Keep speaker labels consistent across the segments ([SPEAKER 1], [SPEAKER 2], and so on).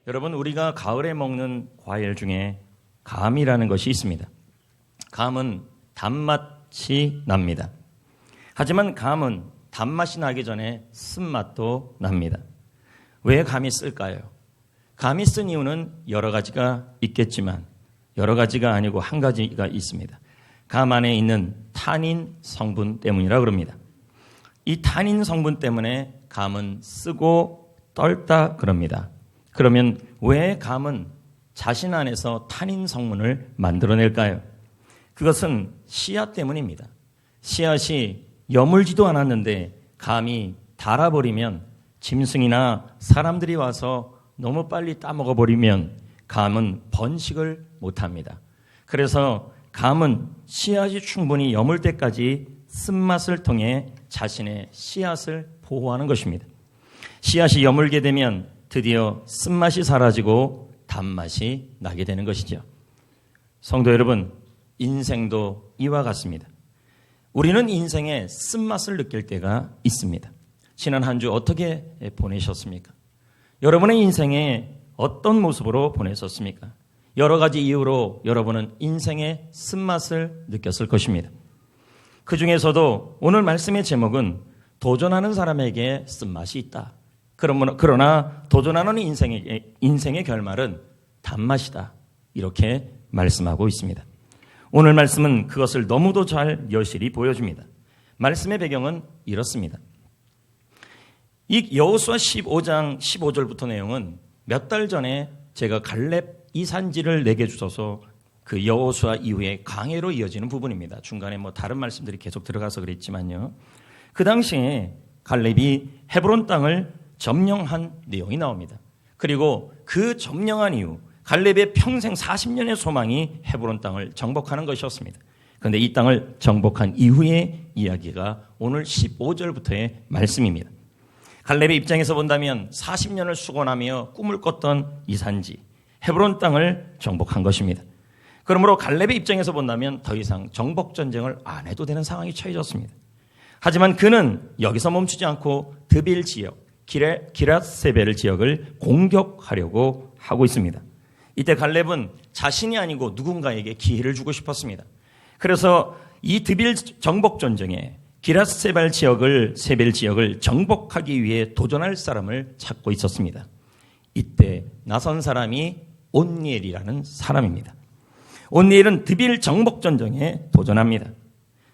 [SPEAKER 1] 여러분, 우리가 가을에 먹는 과일 중에 감이라는 것이 있습니다. 감은 단맛이 납니다. 하지만 감은 단맛이 나기 전에 쓴맛도 납니다. 왜 감이 쓸까요? 감이 쓴 이유는 여러 가지가 있겠지만 여러 가지가 아니고 한 가지가 있습니다. 감 안에 있는 타닌 성분 때문이라고 그럽니다. 이 타닌 성분 때문에 감은 쓰고 떨다 그럽니다. 그러면 왜 감은 자신 안에서 타닌 성분을 만들어낼까요? 그것은 씨앗 때문입니다. 씨앗이 여물지도 않았는데 감이 닳아버리면 짐승이나 사람들이 와서 너무 빨리 따먹어버리면 감은 번식을 못합니다. 그래서 감은 씨앗이 충분히 여물 때까지 쓴맛을 통해 자신의 씨앗을 보호하는 것입니다. 씨앗이 여물게 되면 드디어 쓴맛이 사라지고 단맛이 나게 되는 것이죠. 성도 여러분, 인생도 이와 같습니다. 우리는 인생에 쓴맛을 느낄 때가 있습니다. 지난 한 주 어떻게 보내셨습니까? 여러분의 인생에 어떤 모습으로 보내셨습니까? 여러 가지 이유로 여러분은 인생의 쓴맛을 느꼈을 것입니다. 그 중에서도 오늘 말씀의 제목은 도전하는 사람에게 쓴맛이 있다. 그러나 도전하는 인생의 결말은 단맛이다. 이렇게 말씀하고 있습니다. 오늘 말씀은 그것을 너무도 잘 여실히 보여줍니다. 말씀의 배경은 이렇습니다. 이 여호수아 15장 15절부터 내용은 몇 달 전에 제가 갈렙 이 산지를 내게 주셔서 그 여호수아 이후에 강해로 이어지는 부분입니다. 중간에 다른 말씀들이 계속 들어가서 그랬지만요. 그 당시에 갈렙이 헤브론 땅을 점령한 내용이 나옵니다. 그리고 그 점령한 이후 갈렙의 평생 40년의 소망이 헤브론 땅을 정복하는 것이었습니다. 그런데 이 땅을 정복한 이후의 이야기가 오늘 15절부터의 말씀입니다. 갈렙의 입장에서 본다면 40년을 수고하며 꿈을 꿨던 이 산지 헤브론 땅을 정복한 것입니다. 그러므로 갈렙의 입장에서 본다면 더 이상 정복 전쟁을 안 해도 되는 상황이 처해졌습니다. 하지만 그는 여기서 멈추지 않고 드빌 지역, 기랏세벨 지역을 공격하려고 하고 있습니다. 이때 갈렙은 자신이 아니고 누군가에게 기회를 주고 싶었습니다. 그래서 이 드빌 정복 전쟁에 기랏세벨 지역을 정복하기 위해 도전할 사람을 찾고 있었습니다. 이때 나선 사람이 온니엘이라는 사람입니다. 온니엘은 드빌 정복 전쟁에 도전합니다.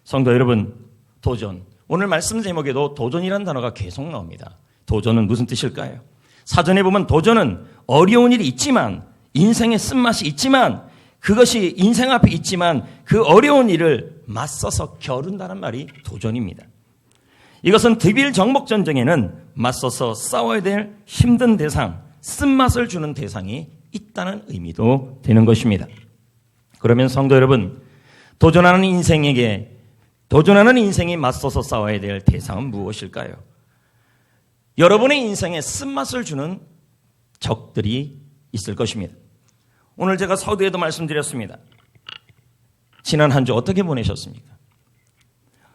[SPEAKER 1] 성도 여러분, 도전. 오늘 말씀 제목에도 도전이라는 단어가 계속 나옵니다. 도전은 무슨 뜻일까요? 사전에 보면 도전은 어려운 일이 있지만 인생의 쓴맛이 있지만 그것이 인생 앞에 있지만 그 어려운 일을 맞서서 겨룬다는 말이 도전입니다. 이것은 드빌 정복 전쟁에는 맞서서 싸워야 될 힘든 대상, 쓴맛을 주는 대상이 있다는 의미도 되는 것입니다. 그러면 성도 여러분, 도전하는 인생이 맞서서 싸워야 될 대상은 무엇일까요? 여러분의 인생에 쓴맛을 주는 적들이 있을 것입니다. 오늘 제가 서두에도 말씀드렸습니다. 지난 한 주 어떻게 보내셨습니까?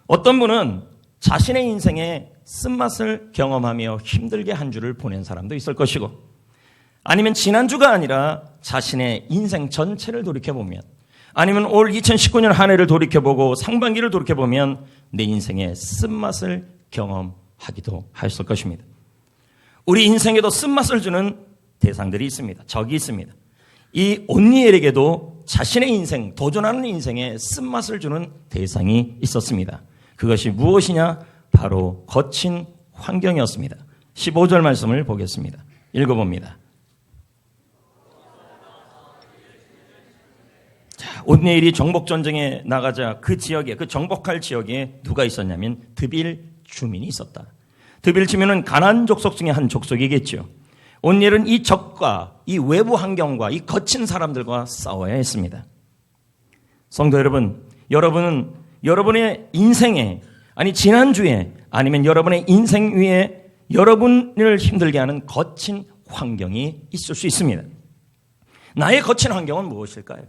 [SPEAKER 1] 어떤 분은 자신의 인생에 쓴맛을 경험하며 힘들게 한 주를 보낸 사람도 있을 것이고, 아니면 지난주가 아니라 자신의 인생 전체를 돌이켜보면, 아니면 올 2019년 한 해를 돌이켜보고 상반기를 돌이켜보면 내 인생에 쓴맛을 경험하기도 했을 것입니다. 우리 인생에도 쓴맛을 주는 대상들이 있습니다. 적이 있습니다. 이 온니엘에게도 자신의 인생, 도전하는 인생에 쓴맛을 주는 대상이 있었습니다. 그것이 무엇이냐? 바로 거친 환경이었습니다. 15절 말씀을 보겠습니다. 읽어봅니다. 온니엘이 정복전쟁에 나가자 그 지역에, 그 정복할 지역에 누가 있었냐면 드빌 주민이 있었다. 드빌 주민은 가나안 족속 중에 한 족속이겠죠. 온니엘은 이 적과 이 외부 환경과 이 거친 사람들과 싸워야 했습니다. 성도 여러분, 여러분은 여러분의 인생에, 아니 지난주에, 아니면 여러분의 인생 위에 여러분을 힘들게 하는 거친 환경이 있을 수 있습니다. 나의 거친 환경은 무엇일까요?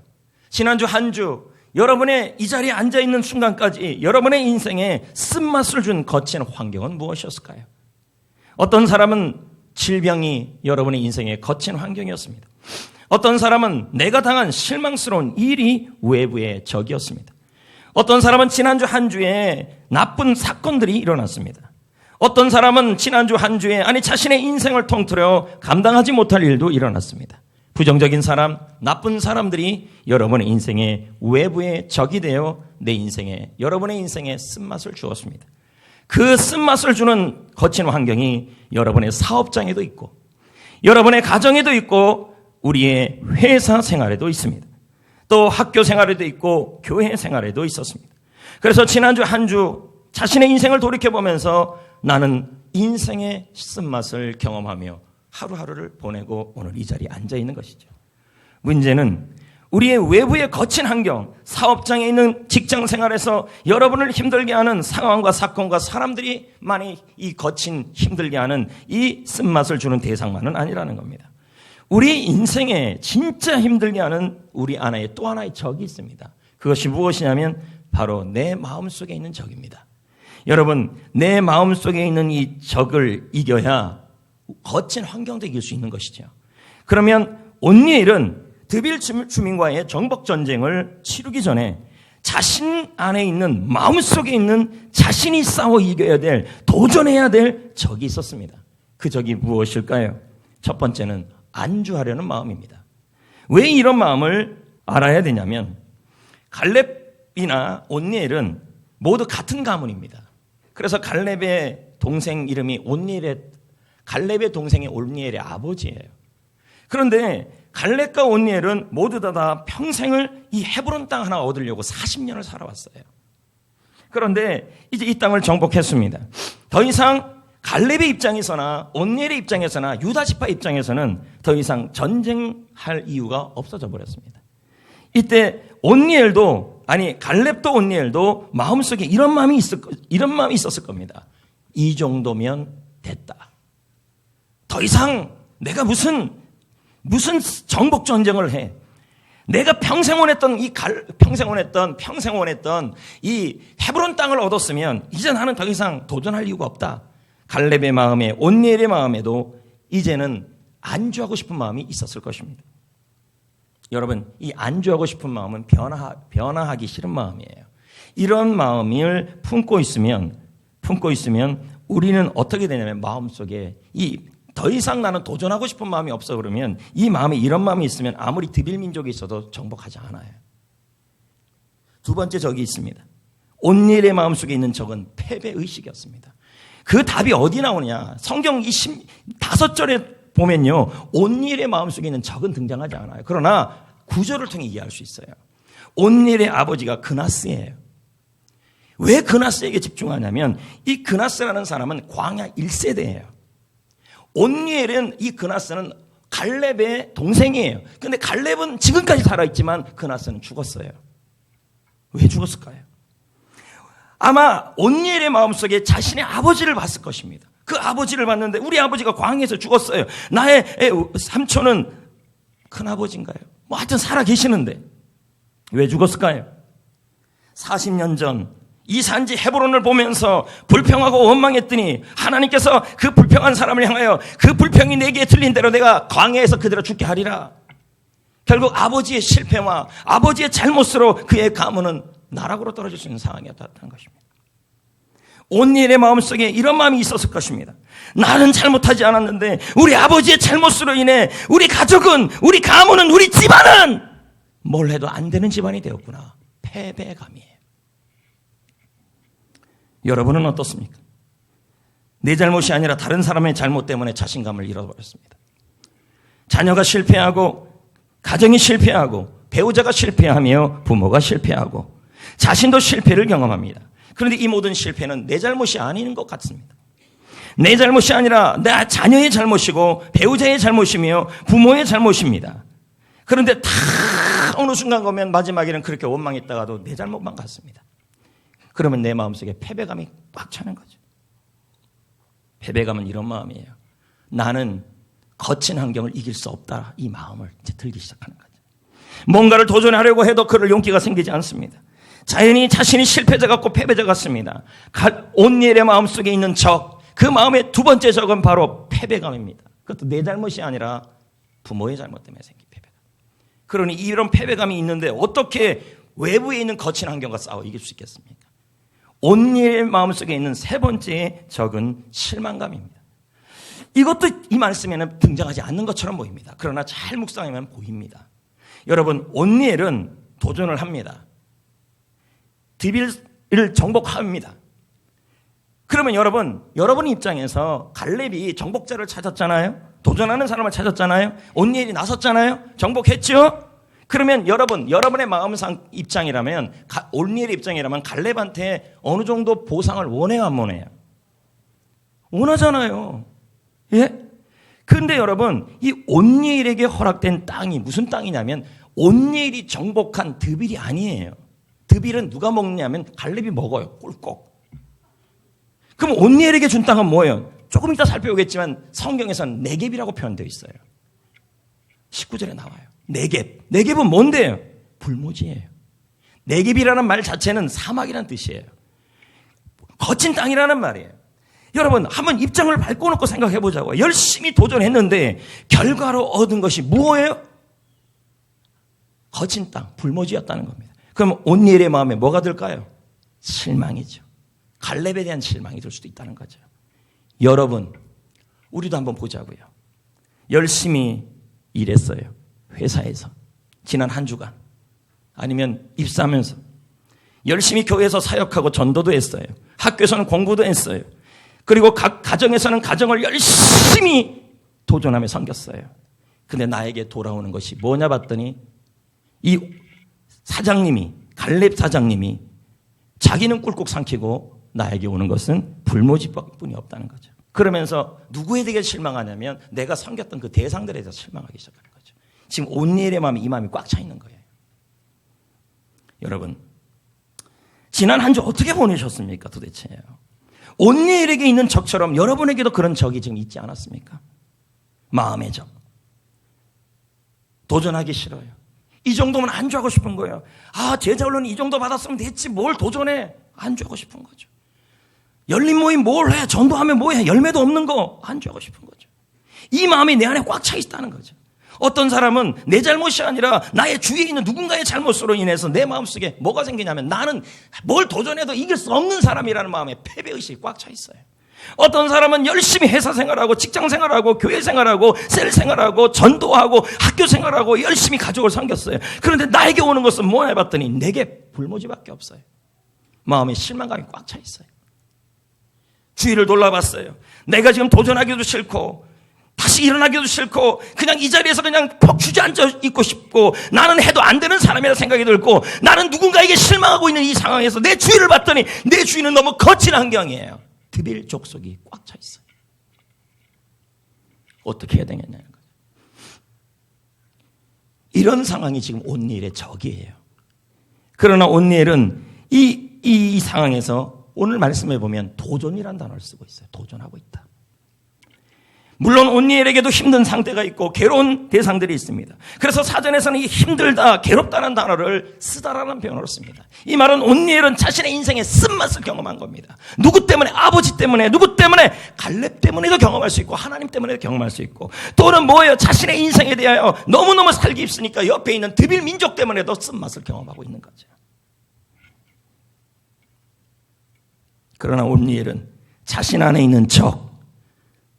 [SPEAKER 1] 지난주 한 주 여러분의 이 자리에 앉아있는 순간까지 여러분의 인생에 쓴맛을 준 거친 환경은 무엇이었을까요? 어떤 사람은 질병이 여러분의 인생의 거친 환경이었습니다. 어떤 사람은 내가 당한 실망스러운 일이 외부의 적이었습니다. 어떤 사람은 지난주 한 주에 나쁜 사건들이 일어났습니다. 어떤 사람은 지난주 한 주에 자신의 인생을 통틀어 감당하지 못할 일도 일어났습니다. 부정적인 사람, 나쁜 사람들이 여러분의 인생의 외부의 적이 되어 여러분의 인생에 쓴맛을 주었습니다. 그 쓴맛을 주는 거친 환경이 여러분의 사업장에도 있고 여러분의 가정에도 있고 우리의 회사 생활에도 있습니다. 또 학교 생활에도 있고 교회 생활에도 있었습니다. 그래서 지난주 한 주 자신의 인생을 돌이켜보면서 나는 인생의 쓴맛을 경험하며 하루하루를 보내고 오늘 이 자리에 앉아있는 것이죠. 문제는 우리의 외부의 거친 환경, 사업장에 있는 직장 생활에서 여러분을 힘들게 하는 상황과 사건과 사람들이 많이 이 거친 힘들게 하는 이 쓴맛을 주는 대상만은 아니라는 겁니다. 우리 인생에 진짜 힘들게 하는 우리 안에 또 하나의 적이 있습니다. 그것이 무엇이냐면 바로 내 마음속에 있는 적입니다. 여러분, 내 마음속에 있는 이 적을 이겨야 거친 환경도 이길 수 있는 것이죠. 그러면 온니엘은 드빌 주민과의 정복 전쟁을 치르기 전에 자신 안에 있는 마음속에 있는 자신이 싸워 이겨야 될, 도전해야 될 적이 있었습니다. 그 적이 무엇일까요? 첫 번째는 안주하려는 마음입니다. 왜 이런 마음을 알아야 되냐면 갈렙이나 온니엘은 모두 같은 가문입니다. 그래서 갈렙의 동생 이름이 갈렙의 동생이 온니엘의 아버지예요. 그런데 갈렙과 온니엘은 모두 다 평생을 이 헤브론 땅 하나 얻으려고 40년을 살아왔어요. 그런데 이제 이 땅을 정복했습니다. 더 이상 갈렙의 입장에서나 온니엘의 입장에서나 유다 지파 입장에서는 더 이상 전쟁할 이유가 없어져 버렸습니다. 이때 갈렙도 온니엘도 마음속에 이런 마음이 있었을 겁니다. 이 정도면 됐다. 더 이상 내가 무슨 정복 전쟁을 해. 내가 평생 원했던 이 헤브론 땅을 얻었으면 이제 나는 더 이상 도전할 이유가 없다. 갈렙의 마음에 온니엘의 마음에도 이제는 안주하고 싶은 마음이 있었을 것입니다. 여러분, 이 안주하고 싶은 마음은 변화하기 싫은 마음이에요. 이런 마음을 품고 있으면 우리는 어떻게 되냐면 마음속에 더 이상 나는 도전하고 싶은 마음이 없어 그러면 이 마음에 이런 마음이 있으면 아무리 드빌 민족이 있어도 정복하지 않아요. 두 번째 적이 있습니다. 온니엘의 마음속에 있는 적은 패배의식이었습니다. 그 답이 어디 나오냐? 성경 5절에 보면요, 온니엘의 마음속에 있는 적은 등장하지 않아요. 그러나 구절을 통해 이해할 수 있어요. 온니엘의 아버지가 그나스예요. 왜 그나스에게 집중하냐면 이 그나스라는 사람은 광야 1세대예요. 온니엘은 이 그나스는 갈렙의 동생이에요. 그런데 갈렙은 지금까지 살아있지만 그나스는 죽었어요. 왜 죽었을까요? 아마 온니엘의 마음속에 자신의 아버지를 봤을 것입니다. 그 아버지를 봤는데 우리 아버지가 광야에서 죽었어요. 나의 삼촌은 큰아버지인가요? 하여튼 살아 계시는데 왜 죽었을까요? 40년 전 이 산지 헤브론을 보면서 불평하고 원망했더니 하나님께서 그 불평한 사람을 향하여 그 불평이 내게 들린 대로 내가 광야에서 그대로 죽게 하리라. 결국 아버지의 실패와 아버지의 잘못으로 그의 가문은 나락으로 떨어질 수 있는 상황이었다는 것입니다. 온니엘의 마음속에 이런 마음이 있었을 것입니다. 나는 잘못하지 않았는데 우리 아버지의 잘못으로 인해 우리 가족은, 우리 가문은, 우리 집안은 뭘 해도 안 되는 집안이 되었구나. 패배감이에요. 여러분은 어떻습니까? 내 잘못이 아니라 다른 사람의 잘못 때문에 자신감을 잃어버렸습니다. 자녀가 실패하고, 가정이 실패하고, 배우자가 실패하며 부모가 실패하고 자신도 실패를 경험합니다. 그런데 이 모든 실패는 내 잘못이 아닌 것 같습니다. 내 잘못이 아니라 내 자녀의 잘못이고 배우자의 잘못이며 부모의 잘못입니다. 그런데 다 어느 순간 가면 마지막에는 그렇게 원망했다가도 내 잘못만 같습니다. 그러면 내 마음속에 패배감이 꽉 차는 거죠. 패배감은 이런 마음이에요. 나는 거친 환경을 이길 수 없다. 이 마음을 이제 들기 시작하는 거죠. 뭔가를 도전하려고 해도 그럴 용기가 생기지 않습니다. 자연히 자신이 실패자 같고 패배자 같습니다. 온니엘의 마음속에 있는 적, 그 마음의 두 번째 적은 바로 패배감입니다. 그것도 내 잘못이 아니라 부모의 잘못 때문에 생긴 패배감. 그러니 이런 패배감이 있는데 어떻게 외부에 있는 거친 환경과 싸워 이길 수 있겠습니까? 온니엘의 마음속에 있는 세 번째 적은 실망감입니다. 이것도 이 말씀에는 등장하지 않는 것처럼 보입니다. 그러나 잘 묵상하면 보입니다. 여러분, 온니엘은 도전을 합니다. 드빌을 정복합니다. 그러면 여러분 입장에서 갈렙이 정복자를 찾았잖아요. 도전하는 사람을 찾았잖아요. 온니엘이 나섰잖아요. 정복했죠. 그러면 여러분의 마음상 입장이라면, 온니엘의 입장이라면 갈렙한테 어느 정도 보상을 원해요, 안 원해요? 원하잖아요. 예? 근데 여러분, 이 온니엘에게 허락된 땅이 무슨 땅이냐면 온니엘이 정복한 드빌이 아니에요. 드빌은 누가 먹냐면 갈렙이 먹어요. 꿀꺽. 그럼 온니엘에게 준 땅은 뭐예요? 조금 이따 살펴보겠지만 성경에서는 네겝이라고 표현되어 있어요. 19절에 나와요. 네겝. 네겝은 뭔데요? 불모지예요. 네겝이라는 말 자체는 사막이라는 뜻이에요. 거친 땅이라는 말이에요. 여러분, 한번 입장을 바꿔놓고 생각해 보자고요. 열심히 도전했는데 결과로 얻은 것이 무엇이에요? 거친 땅, 불모지였다는 겁니다. 그럼 온니엘의 마음에 뭐가 들까요? 실망이죠. 갈렙에 대한 실망이 들 수도 있다는 거죠. 여러분, 우리도 한번 보자고요. 열심히 일했어요. 회사에서. 지난 한 주간. 아니면 입사하면서. 열심히 교회에서 사역하고 전도도 했어요. 학교에서는 공부도 했어요. 그리고 각 가정에서는 가정을 열심히 도전하며 섬겼어요. 근데 나에게 돌아오는 것이 뭐냐 봤더니 이 사장님이, 갈렙 사장님이 자기는 꿀꺽 삼키고 나에게 오는 것은 불모지뿐이 없다는 거죠. 그러면서 누구에 대해 실망하냐면 내가 섬겼던 그 대상들에 대해서 실망하기 시작하는 거죠. 지금 온니엘의 마음이 이 마음이 꽉 차 있는 거예요. 여러분, 지난 한 주 어떻게 보내셨습니까 도대체? 온니엘에게 있는 적처럼 여러분에게도 그런 적이 지금 있지 않았습니까? 마음의 적. 도전하기 싫어요. 이 정도면 안주하고 싶은 거예요. 제자 훈련 이 정도 받았으면 됐지 뭘 도전해. 안주하고 싶은 거죠. 열린 모임 뭘 해. 전도하면 뭐해. 열매도 없는 거 안주하고 싶은 거죠. 이 마음이 내 안에 꽉 차 있다는 거죠. 어떤 사람은 내 잘못이 아니라 나의 주위에 있는 누군가의 잘못으로 인해서 내 마음속에 뭐가 생기냐면 나는 뭘 도전해도 이길 수 없는 사람이라는 마음에 패배의식이 꽉 차 있어요. 어떤 사람은 열심히 회사 생활하고 직장 생활하고 교회 생활하고 셀 생활하고 전도하고 학교 생활하고 열심히 가족을 섬겼어요. 그런데 나에게 오는 것은 뭐냐 봤더니 내게 불모지밖에 없어요. 마음에 실망감이 꽉 차 있어요. 주위를 돌아봤어요. 내가 지금 도전하기도 싫고 다시 일어나기도 싫고 그냥 이 자리에서 그냥 퍽 주저앉아 있고 싶고 나는 해도 안 되는 사람이라 생각이 들고 나는 누군가에게 실망하고 있는 이 상황에서 내 주위를 봤더니 내 주위는 너무 거친 환경이에요. 드빌 족속이 꽉 차 있어요. 어떻게 해야 되겠냐는 거죠. 이런 상황이 지금 온니엘의 적이에요. 그러나 온니엘은 이 상황에서 오늘 말씀해 보면 도전이라는 단어를 쓰고 있어요. 도전하고 있다. 물론 온니엘에게도 힘든 상태가 있고 괴로운 대상들이 있습니다. 그래서 사전에서는 이 힘들다, 괴롭다는 단어를 쓰다라는 표현으로 씁니다. 이 말은 온니엘은 자신의 인생의 쓴맛을 경험한 겁니다. 누구 때문에? 아버지 때문에, 누구 때문에? 갈렙 때문에도 경험할 수 있고 하나님 때문에도 경험할 수 있고 또는 뭐예요? 자신의 인생에 대하여 너무너무 살기 힘쓰니까 옆에 있는 드빌 민족 때문에도 쓴맛을 경험하고 있는 거죠. 그러나 온니엘은 자신 안에 있는 적,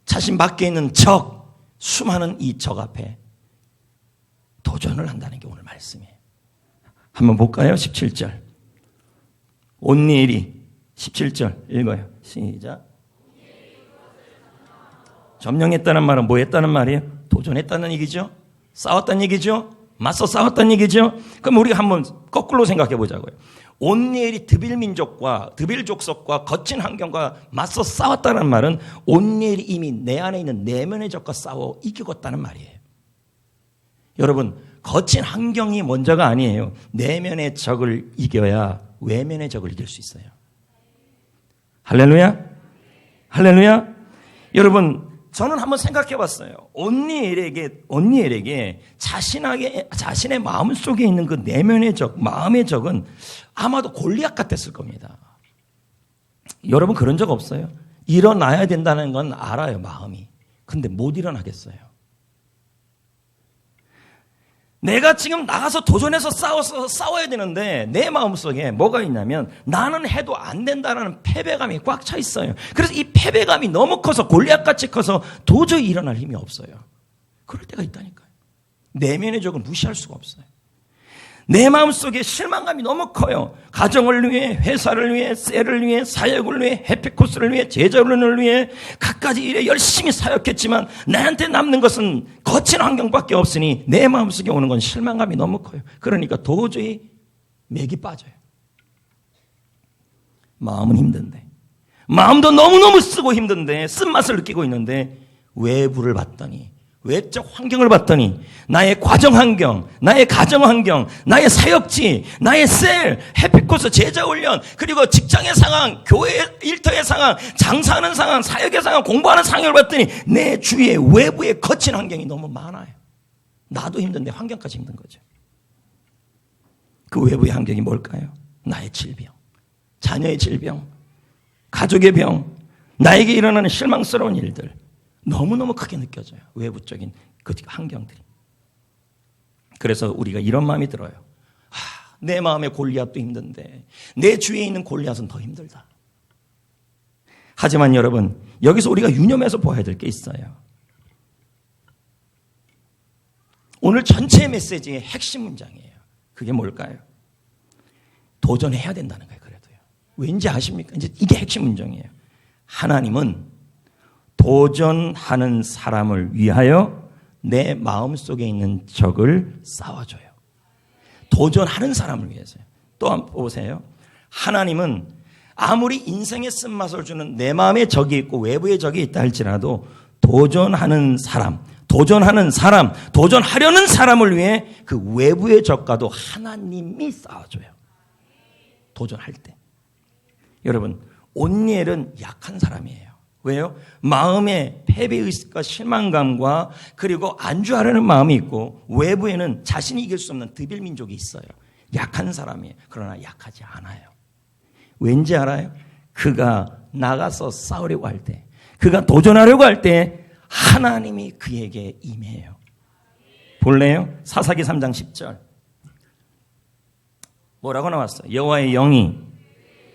[SPEAKER 1] 자신 밖에 있는 적, 수많은 이 적 앞에 도전을 한다는 게 오늘 말씀이에요. 한번 볼까요? 17절. 온니엘이 17절 읽어요. 시작. 점령했다는 말은 뭐 했다는 말이에요? 도전했다는 얘기죠. 싸웠다는 얘기죠. 맞서 싸웠다는 얘기죠. 그럼 우리가 한번 거꾸로 생각해 보자고요. 온니엘이 드빌 민족과 드빌 족속과 거친 환경과 맞서 싸웠다는 말은 온니엘이 이미 내 안에 있는 내면의 적과 싸워 이기겠다는 말이에요. 여러분, 거친 환경이 먼저가 아니에요. 내면의 적을 이겨야 외면의 적을 이길 수 있어요. 할렐루야? 할렐루야? 여러분, 저는 한번 생각해 봤어요. 온니엘에게 자신의 마음 속에 있는 그 내면의 적, 마음의 적은 아마도 골리앗 같았을 겁니다. 여러분 그런 적 없어요? 일어나야 된다는 건 알아요, 마음이. 근데 못 일어나겠어요. 내가 지금 나가서 도전해서 싸워야 되는데 내 마음속에 뭐가 있냐면 나는 해도 안 된다라는 패배감이 꽉 차 있어요. 그래서 이 패배감이 너무 커서 골리앗같이 커서 도저히 일어날 힘이 없어요. 그럴 때가 있다니까요. 내면의 적을 무시할 수가 없어요. 내 마음속에 실망감이 너무 커요. 가정을 위해, 회사를 위해, 셀을 위해, 사역을 위해, 해피코스를 위해, 제자훈련을 위해 갖가지 일에 열심히 사역했지만 나한테 남는 것은 거친 환경밖에 없으니 내 마음속에 오는 건 실망감이 너무 커요. 그러니까 도저히 맥이 빠져요. 마음은 힘든데, 마음도 너무너무 쓰고 힘든데, 쓴맛을 느끼고 있는데 외부를 봤더니, 외적 환경을 봤더니 나의 과정 환경, 나의 가정 환경, 나의 사역지, 나의 셀, 해피코스, 제자훈련, 그리고 직장의 상황, 교회 일터의 상황, 장사하는 상황, 사역의 상황, 공부하는 상황을 봤더니 내 주위에 외부의 거친 환경이 너무 많아요. 나도 힘든데 환경까지 힘든 거죠. 그 외부의 환경이 뭘까요? 나의 질병, 자녀의 질병, 가족의 병, 나에게 일어나는 실망스러운 일들, 너무너무 크게 느껴져요. 외부적인 그 환경들이. 그래서 우리가 이런 마음이 들어요. 내 마음의 골리앗도 힘든데 내 주위에 있는 골리앗은 더 힘들다. 하지만 여러분, 여기서 우리가 유념해서 보아야 될 게 있어요. 오늘 전체 메시지의 핵심 문장이에요. 그게 뭘까요? 도전해야 된다는 거예요. 그래도요. 왠지 아십니까? 이제 이게 핵심 문장이에요. 하나님은 도전하는 사람을 위하여 내 마음속에 있는 적을 싸워줘요. 도전하는 사람을 위해서요. 또 한번 보세요. 하나님은 아무리 인생의 쓴맛을 주는 내 마음의 적이 있고 외부의 적이 있다 할지라도 도전하는 사람, 도전하려는 사람을 위해 그 외부의 적과도 하나님이 싸워줘요. 도전할 때. 여러분, 온니엘은 약한 사람이에요. 왜요? 마음에 패배의식과 실망감과 그리고 안주하려는 마음이 있고 외부에는 자신이 이길 수 없는 드빌민족이 있어요. 약한 사람이에요. 그러나 약하지 않아요. 왠지 알아요? 그가 나가서 싸우려고 할 때, 그가 도전하려고 할 때 하나님이 그에게 임해요. 볼래요? 사사기 3장 10절 뭐라고 나왔어요? 여호와의 영이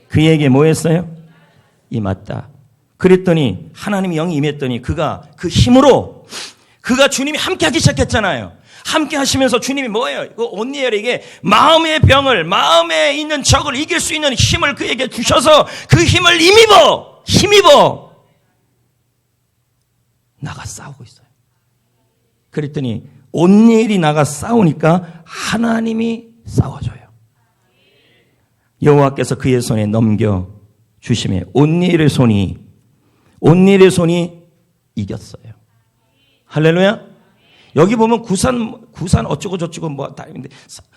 [SPEAKER 1] 그에게 뭐 했어요? 임했다. 그랬더니 하나님이 영이 임했더니 그가 그 힘으로 그가 주님이 함께 하기 시작했잖아요. 함께 하시면서 주님이 뭐예요? 그 온니엘에게 마음의 병을, 마음에 있는 적을 이길 수 있는 힘을 그에게 주셔서 그 힘을 힘입어 나가 싸우고 있어요. 그랬더니 온니엘이 나가 싸우니까 하나님이 싸워줘요. 여호와께서 그의 손에 넘겨 주심에 온니엘의 손이 이겼어요. 할렐루야. 여기 보면 구산 어쩌고 저쩌고 뭐 다 있는데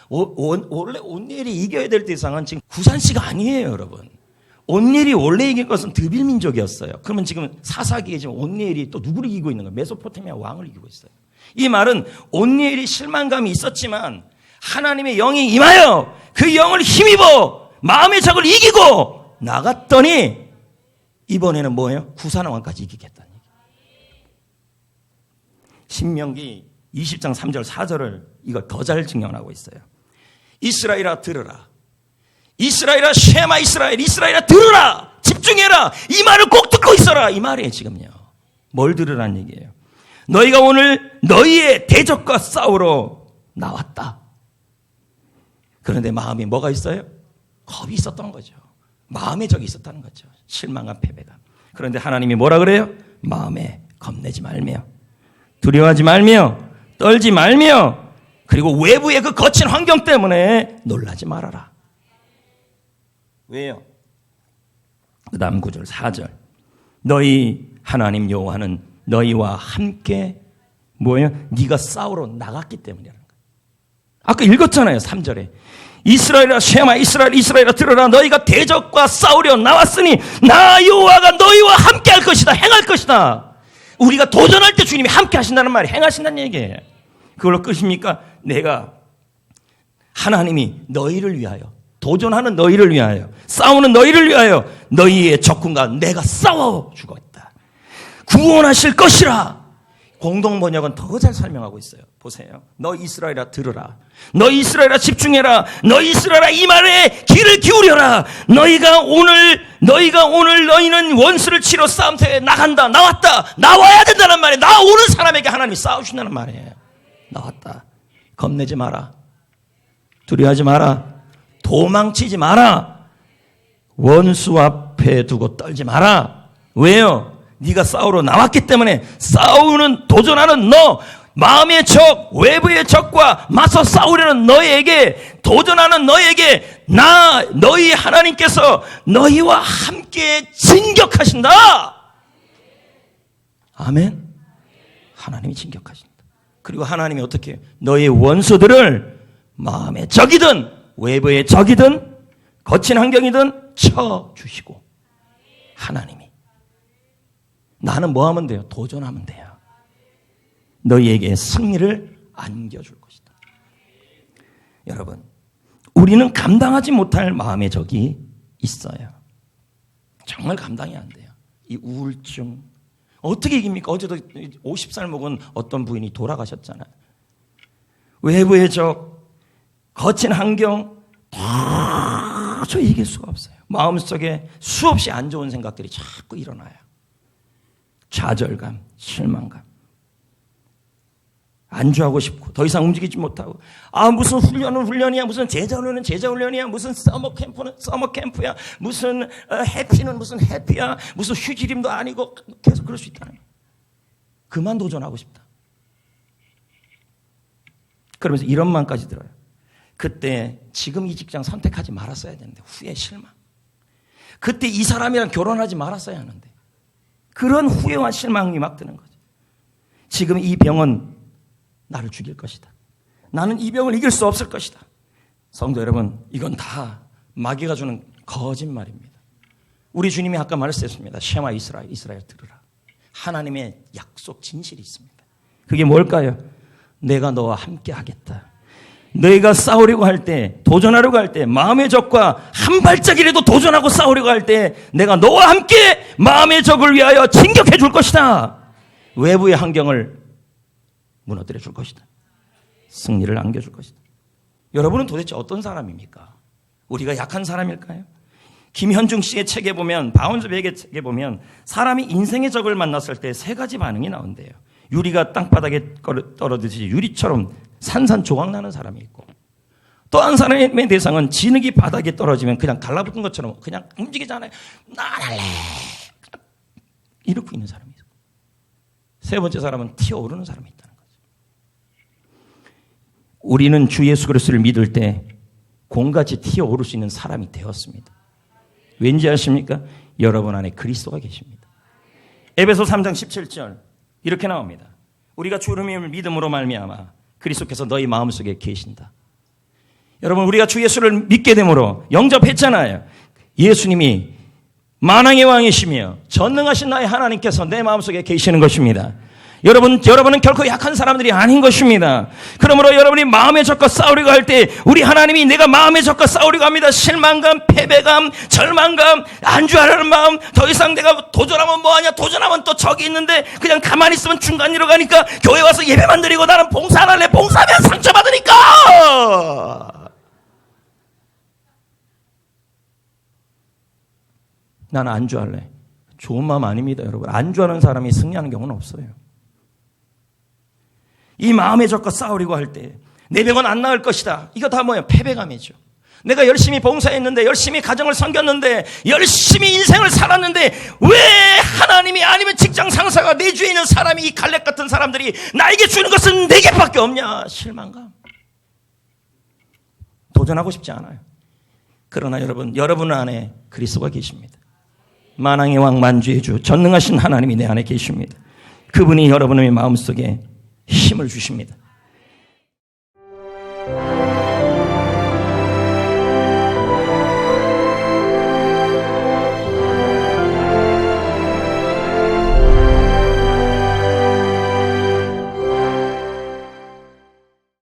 [SPEAKER 1] 원래 온니엘이 이겨야 될 대상은 지금 구산씨가 아니에요, 여러분. 온니엘이 원래 이길 것은 드빌 민족이었어요. 그러면 지금 사사기에 지금 온니엘이 또 누구를 이기고 있는 거예요? 메소포타미아 왕을 이기고 있어요. 이 말은 온니엘이 실망감이 있었지만 하나님의 영이 임하여 그 영을 힘입어 마음의 적을 이기고 나갔더니 이번에는 뭐예요? 구산왕까지 이기겠다는 얘기. 신명기 20장 3절 4절을 이걸 더 잘 증명하고 있어요. 이스라엘아 들으라. 이스라엘아 쉐마 이스라엘아 들으라. 집중해라. 이 말을 꼭 듣고 있어라. 이 말이에요 지금요. 뭘 들으라는 얘기예요. 너희가 오늘 너희의 대적과 싸우러 나왔다. 그런데 마음에 뭐가 있어요? 겁이 있었던 거죠. 마음의 적이 있었다는 거죠. 실망과 패배감. 그런데 하나님이 뭐라 그래요? 마음에 겁내지 말며 두려워하지 말며 떨지 말며 그리고 외부의 그 거친 환경 때문에 놀라지 말아라. 왜요? 그 다음 9절 4절 너희 하나님 여호와는 너희와 함께 뭐예요? 네가 싸우러 나갔기 때문이라는 거예요. 아까 읽었잖아요. 3절에 이스라엘아 쉐마 이스라엘아 들으라. 너희가 대적과 싸우려 나왔으니 나 여호와가 너희와 함께 할 것이다. 행할 것이다. 우리가 도전할 때 주님이 함께 하신다는 말이 행하신다는 얘기예요. 그걸로 끝입니까? 내가 하나님이 너희를 위하여 도전하는 너희를 위하여 싸우는 너희를 위하여 너희의 적군과 내가 싸워주고 있다. 구원하실 것이라. 공동 번역은 더 잘 설명하고 있어요. 보세요. 너 이스라엘아 들으라. 너 이스라엘아 집중해라. 너 이스라엘아 이 말에 귀를 기울여라. 너희가 오늘 너희는 원수를 치러 싸움터에 나간다. 나왔다. 나와야 된다는 말이에요. 나오는 사람에게 하나님이 싸우신다는 말이에요. 나왔다. 겁내지 마라. 두려워하지 마라. 도망치지 마라. 원수 앞에 두고 떨지 마라. 왜요? 네가 싸우러 나왔기 때문에 싸우는 도전하는 너, 마음의 적, 외부의 적과 맞서 싸우려는 너희에게, 도전하는 너희에게 너희 하나님께서 너희와 함께 진격하신다. 아멘. 하나님이 진격하신다. 그리고 하나님이 어떻게 해요? 너희 원수들을 마음의 적이든 외부의 적이든 거친 환경이든 쳐주시고, 하나님이 나는 뭐 하면 돼요? 도전하면 돼요. 너희에게 승리를 안겨줄 것이다. 여러분, 우리는 감당하지 못할 마음의 적이 있어요. 정말 감당이 안 돼요. 이 우울증. 어떻게 이깁니까? 어제도 50살 먹은 어떤 부인이 돌아가셨잖아요. 외부의 적, 거친 환경, 도저히 이길 수가 없어요. 마음속에 수없이 안 좋은 생각들이 자꾸 일어나요. 좌절감, 실망감. 안주하고 싶고 더 이상 움직이지 못하고, 무슨 훈련은 훈련이야, 무슨 제자훈련은 제자훈련이야, 무슨 서머캠프는 서머캠프야, 무슨 해피는 무슨 해피야, 무슨 휴지림도 아니고, 계속 그럴 수 있다는 거예요. 그만 도전하고 싶다. 그러면서 이런 마음까지 들어요. 그때 지금 이 직장 선택하지 말았어야 되는데, 후회, 실망. 그때 이 사람이랑 결혼하지 말았어야 하는데, 그런 후회와 실망이 막 드는 거죠. 지금 이 병은 나를 죽일 것이다. 나는 이 병을 이길 수 없을 것이다. 성도 여러분, 이건 다 마귀가 주는 거짓말입니다. 우리 주님이 아까 말씀했습니다. 쉐마 이스라엘, 이스라엘 들으라. 하나님의 약속 진실이 있습니다. 그게 뭘까요? 내가 너와 함께 하겠다. 너희가 싸우려고 할 때, 도전하려고 할 때, 마음의 적과 한 발짝이라도 도전하고 싸우려고 할 때, 내가 너와 함께 마음의 적을 위하여 진격해 줄 것이다. 외부의 환경을 무너뜨려 줄 것이다. 승리를 안겨줄 것이다. 여러분은 도대체 어떤 사람입니까? 우리가 약한 사람일까요? 김현중 씨의 책에 보면, 바운즈백의 책에 보면, 사람이 인생의 적을 만났을 때 세 가지 반응이 나온대요. 유리가 땅바닥에 떨어지듯이 유리처럼 산산조각 나는 사람이 있고, 또 한 사람의 대상은 진흙이 바닥에 떨어지면 그냥 달라붙은 것처럼 그냥 움직이지 않아요. 나갈래 이러고 있는 사람이 있고, 세 번째 사람은 튀어오르는 사람이 있다는 거죠. 우리는 주 예수 그리스도를 믿을 때 공같이 튀어오를 수 있는 사람이 되었습니다. 왠지 아십니까? 여러분 안에 그리스도가 계십니다. 에베소 3장 17절 이렇게 나옵니다. 우리가 주님을 믿음으로 말미암아 그리스도께서 너희 마음속에 계신다. 여러분, 우리가 주 예수를 믿게 됨으로 영접했잖아요. 예수님이 만왕의 왕이시며 전능하신 나의 하나님께서 내 마음속에 계시는 것입니다. 여러분은 결코 약한 사람들이 아닌 것입니다. 그러므로 여러분이 마음의 적과 싸우려고 할 때 우리 하나님이 내가 마음의 적과 싸우려고 합니다. 실망감, 패배감, 절망감, 안주하려는 마음, 더 이상 내가 도전하면 뭐하냐, 도전하면 또 적이 있는데 그냥 가만히 있으면 중간으로 가니까 교회 와서 예배만 드리고 나는 봉사 안 할래. 봉사하면 상처받으니까. 나는 안주할래. 좋은 마음 아닙니다, 여러분. 안주하는 사람이 승리하는 경우는 없어요. 이 마음의 적과 싸우려고 할 때 내 병은 안 나을 것이다. 이거 다 뭐예요? 패배감이죠. 내가 열심히 봉사했는데, 열심히 가정을 섬겼는데, 열심히 인생을 살았는데 왜 하나님이 아니면 직장 상사가 내 주위에 있는 사람이, 이 갈렙 같은 사람들이 나에게 주는 것은 네 개밖에 없냐? 실망감. 도전하고 싶지 않아요. 그러나 여러분 안에 그리스도가 계십니다. 만왕의 왕, 만주의 주, 전능하신 하나님이 내 안에 계십니다. 그분이 여러분의 마음속에 힘을 주십니다.